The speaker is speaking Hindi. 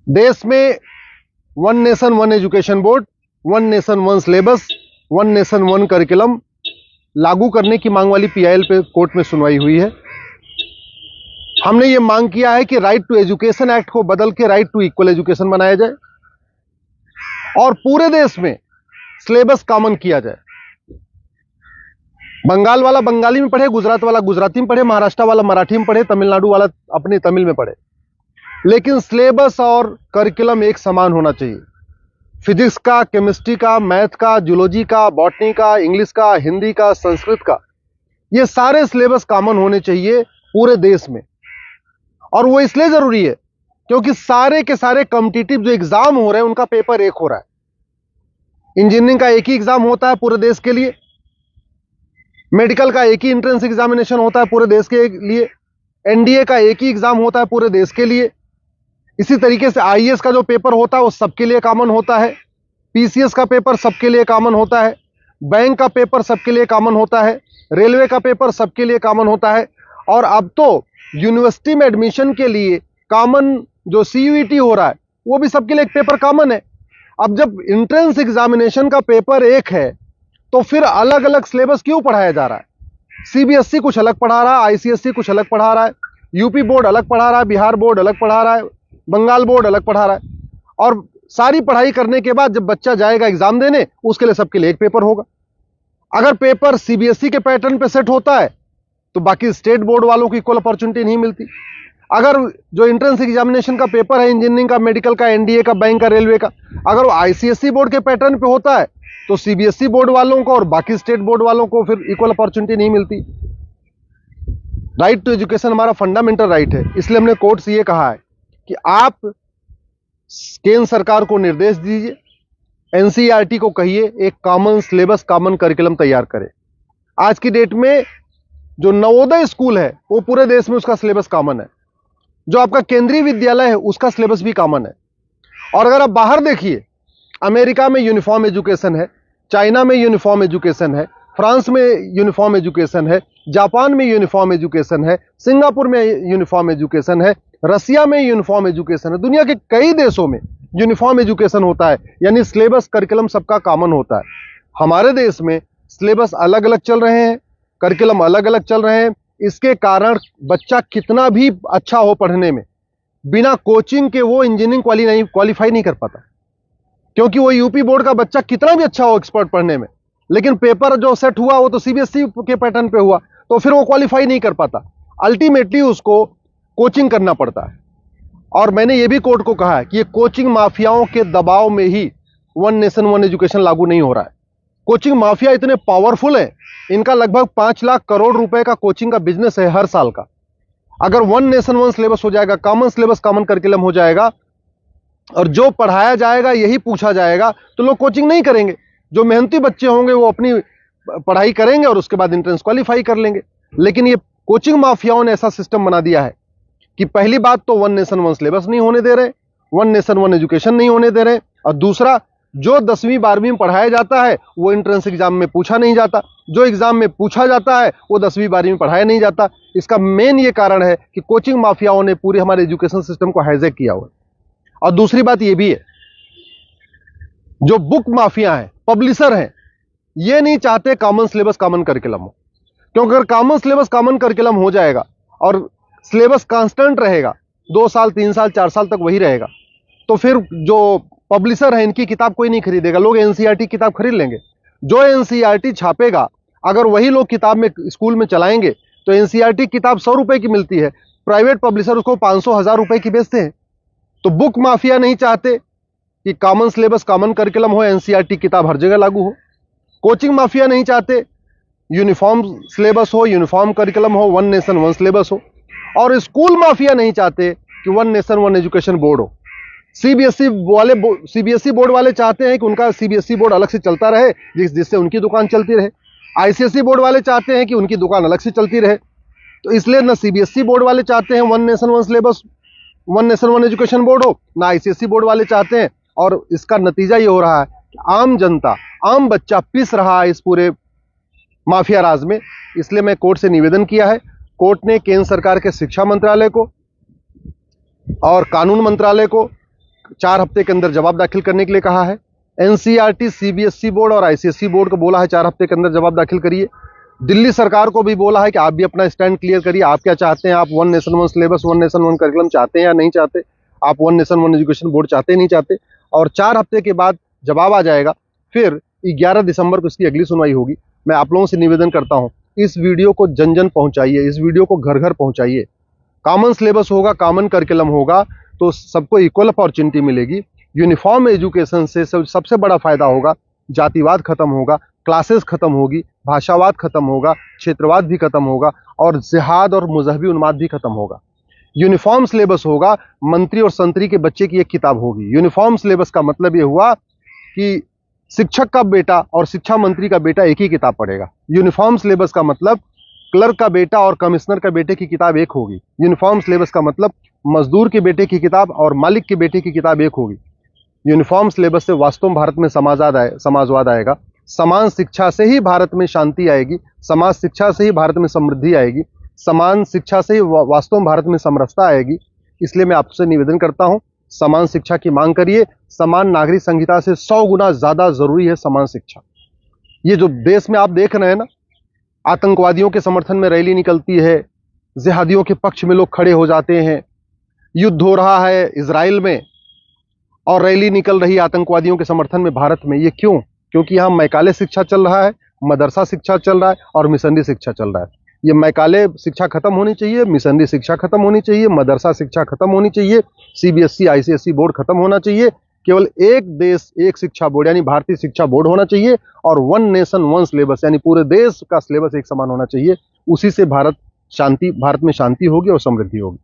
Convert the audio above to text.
देश में one nation one education board, one nation one syllabus, one nation one curriculum लागू करने की मांग वाली पीआईएल पे कोर्ट में सुनवाई हुई है। हमने ये मांग किया है कि राइट टू एजुकेशन एक्ट को बदल के राइट टू इक्वल एजुकेशन बनाया जाए और पूरे देश में सिलेबस कॉमन किया जाए। बंगाल वाला बंगाली में पढ़े, गुजरात वाला गुजराती में पढ़े, महाराष्ट्र वाला मराठी में पढ़े, तमिलनाडु वाला अपनी तमिल में पढ़े, लेकिन सिलेबस और करिकुलम एक समान होना चाहिए। फिजिक्स का, केमिस्ट्री का, मैथ का, जूलॉजी का, बॉटनी का, इंग्लिश का, हिंदी का, संस्कृत का, ये सारे सिलेबस कॉमन होने चाहिए पूरे देश में। और वो इसलिए जरूरी है क्योंकि सारे के सारे कॉम्पिटिटिव जो एग्जाम हो रहे हैं उनका पेपर एक हो रहा है। इंजीनियरिंग का एक ही एग्जाम होता है पूरे देश के लिए, मेडिकल का एक ही एंट्रेंस एग्जामिनेशन होता है पूरे देश के लिए, एनडीए का एक ही एग्जाम होता है पूरे देश के लिए। इसी तरीके से आईएएस का जो पेपर होता है वो सबके लिए कॉमन होता है, पीसीएस का पेपर सबके लिए कॉमन होता है, बैंक का पेपर सबके लिए कॉमन होता है, रेलवे का पेपर सबके लिए कॉमन होता है। और अब तो यूनिवर्सिटी में एडमिशन के लिए कॉमन जो सीयूईटी हो रहा है वो भी सबके लिए एक पेपर कॉमन है। अब जब एंट्रेंस एग्जामिनेशन का पेपर एक है तो फिर अलग अलग सिलेबस क्यों पढ़ाया जा रहा है? सीबीएसई कुछ अलग पढ़ा रहा है, आईसीएसई कुछ अलग पढ़ा रहा है, यूपी बोर्ड अलग पढ़ा रहा है, बिहार बोर्ड अलग पढ़ा रहा है, बंगाल बोर्ड अलग पढ़ा रहा है। और सारी पढ़ाई करने के बाद जब बच्चा जाएगा एग्जाम देने, उसके लिए सबके लिए एक पेपर होगा। अगर पेपर सीबीएसई के पैटर्न पे सेट होता है तो बाकी स्टेट बोर्ड वालों को इक्वल अपॉर्चुनिटी नहीं मिलती। अगर जो एंट्रेंस एग्जामिनेशन का पेपर है इंजीनियरिंग का, मेडिकल का, एनडीए का, बैंक का, रेलवे का, अगर वो आईसीएसई बोर्ड के पैटर्न पे होता है तो सीबीएसई बोर्ड वालों को और बाकी स्टेट बोर्ड वालों को फिर इक्वल अपॉर्चुनिटी नहीं मिलती। राइट टू एजुकेशन हमारा फंडामेंटल राइट है, इसलिए हमने कोर्ट से ये कहा है कि आप केंद्र सरकार को निर्देश दीजिए, एनसीईआरटी को कहिए एक कॉमन सिलेबस, कॉमन करिकुलम तैयार करे। आज की डेट में जो नवोदय स्कूल है वो पूरे देश में उसका सिलेबस कॉमन है, जो आपका केंद्रीय विद्यालय है उसका सिलेबस भी कॉमन है। और अगर आप बाहर देखिए, अमेरिका में यूनिफॉर्म एजुकेशन है, चाइना में यूनिफॉर्म एजुकेशन है, फ्रांस में यूनिफॉर्म एजुकेशन है, जापान में यूनिफॉर्म एजुकेशन है, सिंगापुर में यूनिफॉर्म एजुकेशन है, रसिया में यूनिफॉर्म एजुकेशन है, दुनिया के कई देशों में यूनिफॉर्म एजुकेशन होता है, यानी सिलेबस करिकुलम सबका कॉमन होता है। हमारे देश में सिलेबस अलग अलग चल रहे हैं, करिकुलम अलग अलग चल रहे हैं। इसके कारण बच्चा कितना भी अच्छा हो पढ़ने में, बिना कोचिंग के वो इंजीनियरिंग क्वालिफाई नहीं कर पाता। क्योंकि वो यूपी बोर्ड का बच्चा कितना भी अच्छा हो एक्सपर्ट पढ़ने में, लेकिन पेपर जो सेट हुआ वो तो सीबीएसई के पैटर्न पे हुआ, तो फिर वो क्वालिफाई नहीं कर पाता। अल्टीमेटली उसको कोचिंग करना पड़ता है। और मैंने ये भी कोर्ट को कहा है कि ये कोचिंग माफियाओं के दबाव में ही वन नेशन वन एजुकेशन लागू नहीं हो रहा है। कोचिंग माफिया इतने पावरफुल है, इनका लगभग 5 लाख करोड़ रुपए का कोचिंग का बिजनेस है हर साल का। अगर वन नेशन वन सिलेबस हो जाएगा, कॉमन सिलेबस, कॉमन करिकुलम हो जाएगा और जो पढ़ाया जाएगा यही पूछा जाएगा, तो लोग कोचिंग नहीं करेंगे। जो मेहनती बच्चे होंगे वो अपनी पढ़ाई करेंगे और उसके बाद एंट्रेंस क्वालिफाई कर लेंगे। लेकिन ये कोचिंग माफियाओं ने ऐसा सिस्टम बना दिया है कि पहली बात तो वन नेशन वन सिलेबस नहीं होने दे रहे, वन नेशन वन एजुकेशन नहीं होने दे रहे, और दूसरा जो 10वीं 12वीं में पढ़ाया जाता है वो एंट्रेंस एग्जाम में पूछा नहीं जाता, जो एग्जाम में पूछा जाता है वो 10वीं 12वीं में पढ़ाया नहीं जाता। इसका मेन ये कारण है कि कोचिंग माफियाओं ने पूरे हमारे एजुकेशन सिस्टम को हाईजैक किया हुआ है। और दूसरी बात ये भी है, जो बुक माफिया हैं, पब्लिशर हैं, ये नहीं चाहते कॉमन सिलेबस कॉमन करिकुलम हो। क्योंकि अगर कॉमन सिलेबस कॉमन करिकुलम हो जाएगा और सिलेबस कांस्टेंट रहेगा, 2 साल 3 साल 4 साल तक वही रहेगा, तो फिर जो पब्लिशर है इनकी किताब कोई नहीं खरीदेगा, लोग एनसीईआरटी किताब खरीद लेंगे। जो एनसीईआरटी छापेगा अगर वही लोग किताब में स्कूल में चलाएंगे तो एनसीईआरटी किताब 100 रुपए की मिलती है, प्राइवेट पब्लिशर उसको 500-1000 रुपए की बेचते हैं। तो बुक माफिया नहीं चाहते कि कॉमन सिलेबस कॉमन करिकुलम हो, एनसीईआरटी किताब हर जगह लागू हो। कोचिंग माफिया नहीं चाहते यूनिफॉर्म सिलेबस हो, यूनिफॉर्म करिकुलम हो, वन नेशन वन सिलेबस हो। और स्कूल माफिया नहीं चाहते कि one nation one education board हो। सीबीएसई बोर्ड वाले चाहते हैं कि उनका सीबीएसई बोर्ड अलग से चलता रहे, जिससे उनकी दुकान चलती रहे। आईसीएसई बोर्ड वाले चाहते हैं कि उनकी दुकान अलग से चलती रहे। तो इसलिए ना सीबीएसई बोर्ड वाले चाहते हैं one nation one syllabus, one nation one education board हो, ना आईसीएसई बोर्ड वाले चाहते हैं। और इसका नतीजा ये हो रहा है कि आम जनता, आम बच्चा पिस रहा है इस पूरे माफिया राज में। इसलिए मैं कोर्ट से निवेदन किया है। कोर्ट ने केंद्र सरकार के शिक्षा मंत्रालय को और कानून मंत्रालय को 4 हफ्ते के अंदर जवाब दाखिल करने के लिए कहा है। एनसीईआरटी, सीबीएसई बोर्ड और आईसीएसई बोर्ड को बोला है 4 हफ्ते के अंदर जवाब दाखिल करिए। दिल्ली सरकार को भी बोला है कि आप भी अपना स्टैंड क्लियर करिए, आप क्या चाहते हैं, आप one nation one syllabus, one nation one curriculum चाहते हैं या नहीं चाहते, आप one nation one education board चाहते हैं नहीं चाहते। और 4 हफ्ते के बाद जवाब आ जाएगा, फिर 11 दिसंबर को इसकी अगली सुनवाई होगी। मैं आप लोगों से निवेदन करता हूं, इस वीडियो को जन जन पहुंचाइए, इस वीडियो को घर घर पहुंचाइए। कॉमन सिलेबस होगा, कॉमन करिकुलम होगा तो सबको इक्वल अपॉर्चुनिटी मिलेगी। यूनिफॉर्म एजुकेशन से सबसे बड़ा फायदा होगा, जातिवाद खत्म होगा, क्लासेस खत्म होगी, भाषावाद खत्म होगा, क्षेत्रवाद भी खत्म होगा और जिहाद और मजहबी उन्माद भी खत्म होगा। यूनिफॉर्म सिलेबस होगा, मंत्री और संतरी के बच्चे की एक किताब होगी। यूनिफॉर्म सिलेबस का मतलब यह हुआ कि शिक्षक का बेटा और शिक्षा मंत्री का बेटा एक ही किताब पढ़ेगा। यूनिफॉर्म सिलेबस का मतलब क्लर्क का बेटा और कमिश्नर का बेटे की किताब एक होगी। यूनिफॉर्म सिलेबस का मतलब मजदूर के बेटे की किताब और मालिक के बेटे की किताब एक होगी। यूनिफॉर्म सिलेबस से वास्तव में भारत में समाजवाद आएगा। समान शिक्षा से ही भारत में शांति आएगी, समाज शिक्षा से ही भारत में समृद्धि आएगी, समान शिक्षा से ही वास्तव में भारत में समरसता आएगी। इसलिए मैं आपसे निवेदन करता हूं, समान शिक्षा की मांग करिए। समान नागरिक संहिता से 100 गुना ज्यादा जरूरी है समान शिक्षा। ये जो देश में आप देख रहे हैं ना, आतंकवादियों के समर्थन में रैली निकलती है, जिहादियों के पक्ष में लोग खड़े हो जाते हैं, युद्ध हो रहा है इजराइल में और रैली निकल रही है आतंकवादियों के समर्थन में भारत में। ये क्यों? क्योंकि यहाँ मैकाले शिक्षा चल रहा है, मदरसा शिक्षा चल रहा है और मिशनरी शिक्षा चल रहा है। ये मैकाले शिक्षा खत्म होनी चाहिए, मिशनरी शिक्षा खत्म होनी चाहिए, मदरसा शिक्षा खत्म होनी चाहिए, सीबीएसई आईसीएसई बोर्ड खत्म होना चाहिए। केवल एक देश एक शिक्षा बोर्ड यानी भारतीय शिक्षा बोर्ड होना चाहिए और वन नेशन वन सिलेबस यानी पूरे देश का सिलेबस एक समान होना चाहिए। उसी से भारत में शांति होगी और समृद्धि होगी।